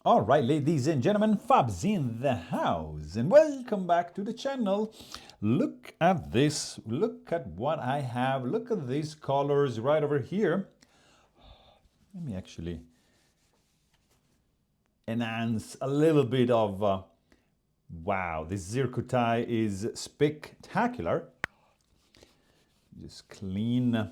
All right, ladies and gentlemen, Fab's in the house, and welcome back to the channel. Look at this, look at what I have, look at these colors right over here. Let me actually enhance a little bit of, wow, this zircuti is spectacular. Just clean,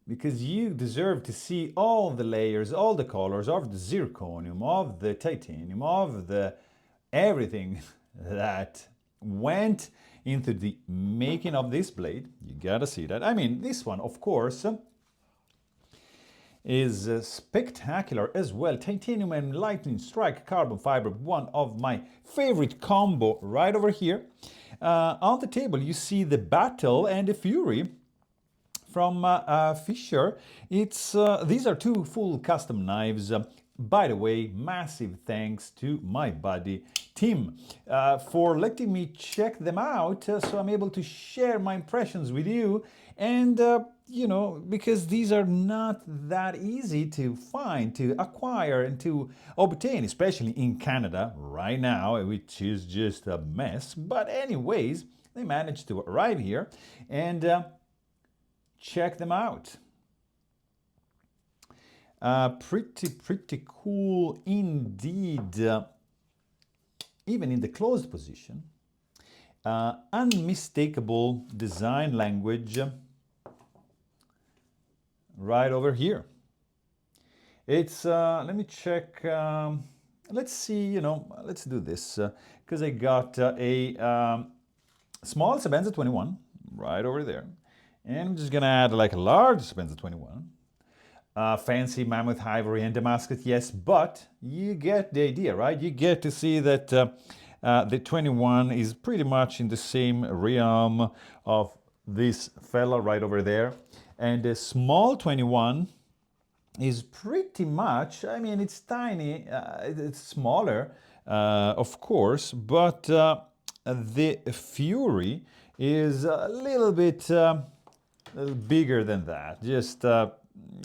because you deserve to see all the layers, all the colors of the zirconium, of the titanium, of the everything that went into the making of this blade. You gotta see that. I mean, this one, of course, is spectacular as well. Titanium and lightning strike carbon fiber, one of my favorite combo right over here. On the table, you see the Battle and the Fury from Fischer. These are two full custom knives. By the way, massive thanks to my buddy Tim for letting me check them out, so I'm able to share my impressions with you. And you know, because these are not that easy to find, to acquire, and to obtain, especially in Canada right now, which is just a mess. But anyways, they managed to arrive here, and check them out. Pretty cool indeed, even in the closed position. Unmistakable design language right over here. It's, let me check, let's see, you know, let's do this, because I got a small Sabenza 21 right over there. And I'm just gonna add like a large Sabenza 21. Fancy mammoth ivory and Damascus, yes, but you get the idea, right? You get to see that the 21 is pretty much in the same realm of this fella right over there. And the small 21 is pretty much, I mean, it's tiny, it's smaller, of course, but the Fury is a little bit bigger than that. Just,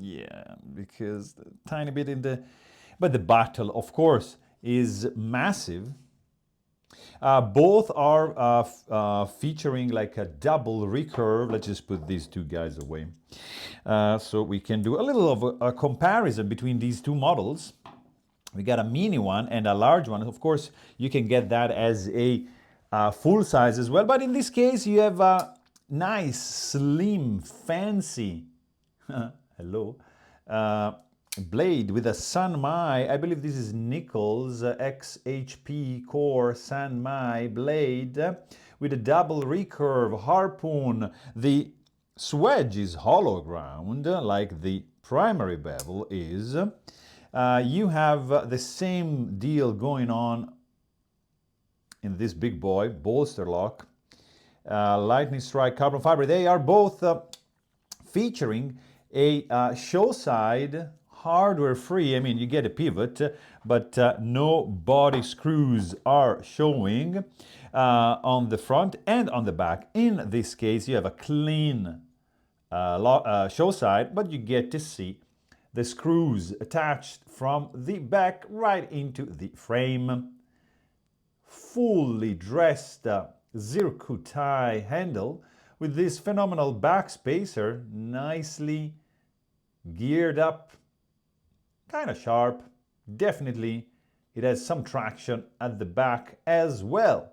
yeah, because a tiny bit in the... But the Battle, of course, is massive. Both are featuring like a double recurve. Let's just put these two guys away. So we can do a little of a comparison between these two models. We got a mini one and a large one. Of course, you can get that as a full size as well. But in this case, you have a nice, slim, fancy, hello, blade with a Sanmai. I believe this is Nichols XHP Core Sanmai blade with a double recurve harpoon. The swedge is hollow ground like the primary bevel is. You have the same deal going on in this big boy, bolster lock, lightning strike carbon fiber. They are both featuring a show side hardware free. I mean, you get a pivot, but no body screws are showing on the front and on the back. In this case, you have a clean show side, but you get to see the screws attached from the back right into the frame. Fully dressed zircuti handle with this phenomenal back spacer, nicely geared up, kind of sharp. Definitely it has some traction at the back as well.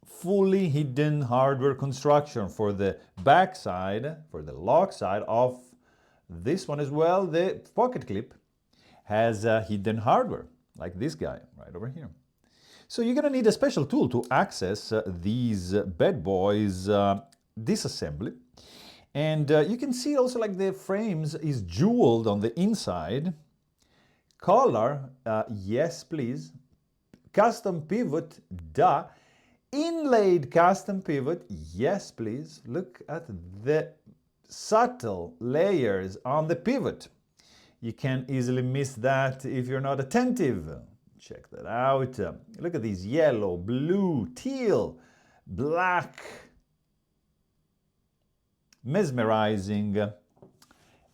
Fully hidden hardware construction for the back side, for the lock side of this one as well. The pocket clip has hidden hardware like this guy right over here. So you're gonna need a special tool to access these bad boys disassembly. And you can see also like the frames is jeweled on the inside. Collar, yes please. Custom pivot, duh. Inlaid custom pivot, yes please. Look at the subtle layers on the pivot. You can easily miss that if you're not attentive. Check that out. Look at these yellow, blue, teal, black. Mesmerizing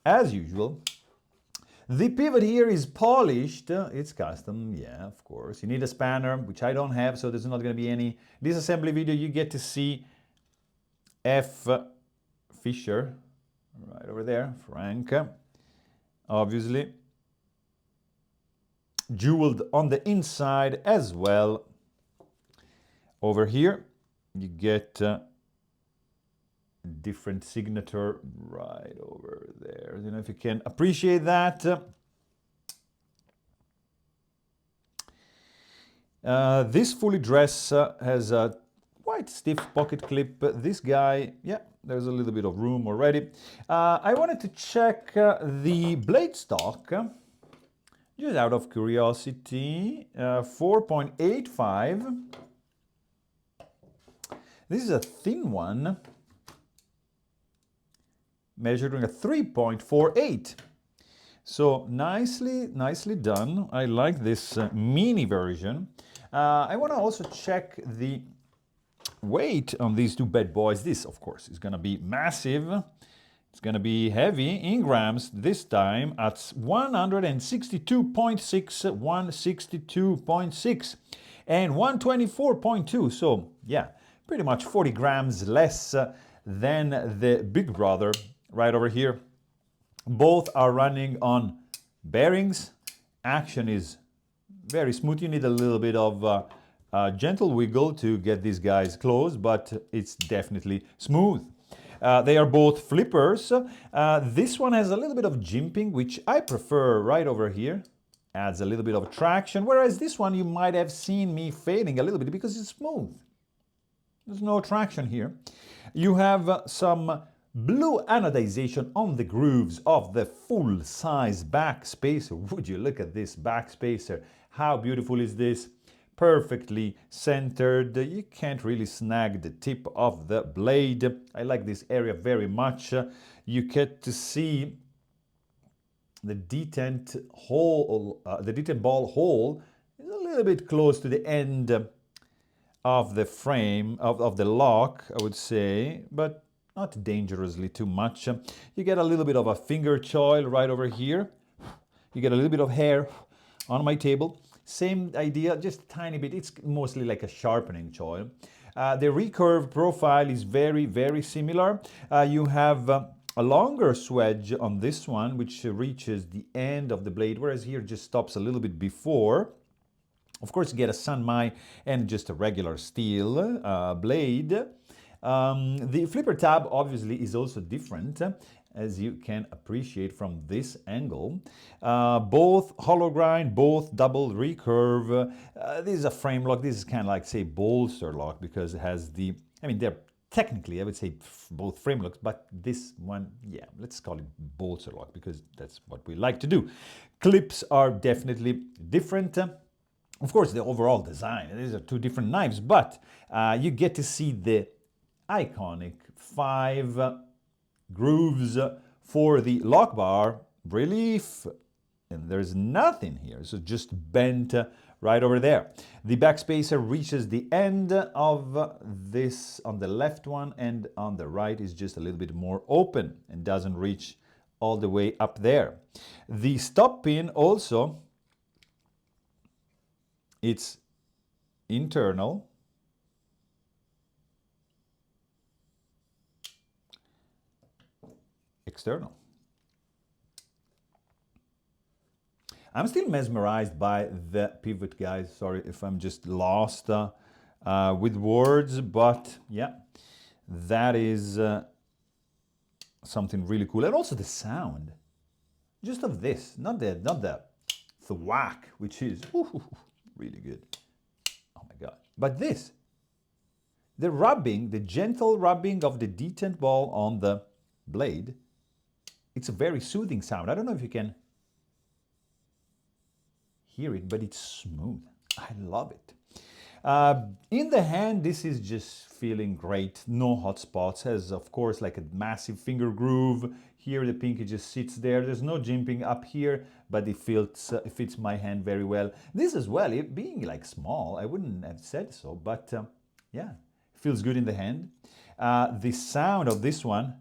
as usual. The pivot here is polished. It's custom, yeah, of course. You need a spanner, which I don't have, so there's not going to be any disassembly video. You get to see F. Fischer, right over there, Frank, obviously. Jeweled on the inside as well. Over here, you get different signature right over there. You know, if you can appreciate that. This fully dress has a quite stiff pocket clip. This guy, yeah, there's a little bit of room already. I wanted to check the blade stock, just out of curiosity. 4.85. This is a thin one, measuring a 3.48. So nicely done. I like this mini version. I want to also check the weight on these two bad boys. This, of course, is going to be massive. It's going to be heavy in grams this time at 162.6, 162.6, and 124.2. So, yeah, pretty much 40 grams less than the big brother right over here. Both are running on bearings. Action is very smooth. You need a little bit of gentle wiggle to get these guys closed, but it's definitely smooth. They are both flippers. This one has a little bit of jimping, which I prefer right over here. Adds a little bit of traction, whereas this one you might have seen me fading a little bit because it's smooth. There's no traction here. You have some blue anodization on the grooves of the full-size back spacer. Would you look at this back spacer? How beautiful is this? Perfectly centered. You can't really snag the tip of the blade. I like this area very much. You get to see the detent hole, the detent ball hole is a little bit close to the end of the frame, of the lock, I would say, but not dangerously too much. You get a little bit of a finger choil right over here. You get a little bit of hair on my table. Same idea, just a tiny bit. It's mostly like a sharpening choil. The recurve profile is very similar. You have a longer swedge on this one, which reaches the end of the blade, whereas here just stops a little bit before. Of course, you get a Sanmai and just a regular steel blade. The flipper tab obviously is also different, as you can appreciate from this angle. Both hollow grind, both double recurve. This is a frame lock. This is kind of like, say, bolster lock, because it has the, I mean, they're technically, I would say, both frame locks, but this one, yeah, let's call it bolster lock, because that's what we like to do. Clips are definitely different. Of course, the overall design, these are two different knives, but you get to see the iconic 5 grooves for the lock bar relief, and there's nothing here, so just bent right over there. The back spacer reaches the end of this on the left one, and on the right is just a little bit more open and doesn't reach all the way up there. The stop pin also, it's internal. External. I'm still mesmerized by the pivot, guys. Sorry if I'm just lost with words, but yeah, that is something really cool. And also the sound, just of this, not the thwack, which is really good. Oh my God! But this, the rubbing, the gentle rubbing of the detent ball on the blade. It's a very soothing sound. I don't know if you can hear it, but it's smooth. I love it. In the hand, this is just feeling great. No hot spots. Has, of course, like a massive finger groove. Here, the pinky just sits there. There's no jimping up here, but it fits my hand very well. This as well, it being like small, I wouldn't have said so, but yeah, it feels good in the hand. The sound of this one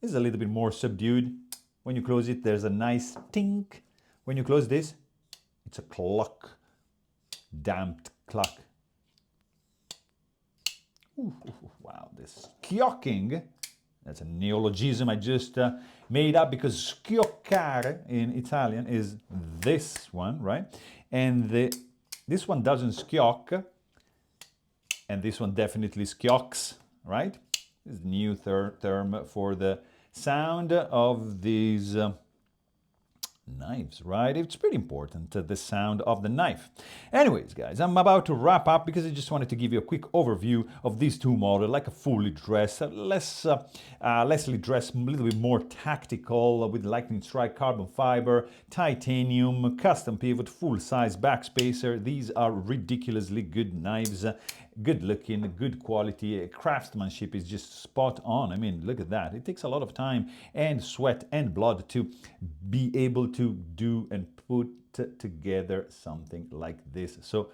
is a little bit more subdued. When you close it, there's a nice tink. When you close this, it's a cluck, damped cluck. Ooh, wow, this schioccing, that's a neologism I just made up, because schioccare in Italian is this one, right? And this one doesn't schiock, and this one definitely schiocks, right? This is a new term for the sound of these knives, right? It's pretty important, the sound of the knife. Anyways, guys, I'm about to wrap up because I just wanted to give you a quick overview of these two models, like a fully dressed, lessly dressed, a little bit more tactical, with lightning strike, carbon fiber, titanium, custom pivot, full-size backspacer. These are ridiculously good knives. Good looking, good quality, craftsmanship is just spot on. I mean, look at that. It takes a lot of time and sweat and blood to be able to do and put together something like this. So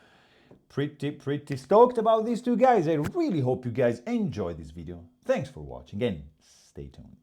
pretty stoked about these two guys. I really hope you guys enjoy this video. Thanks for watching and stay tuned.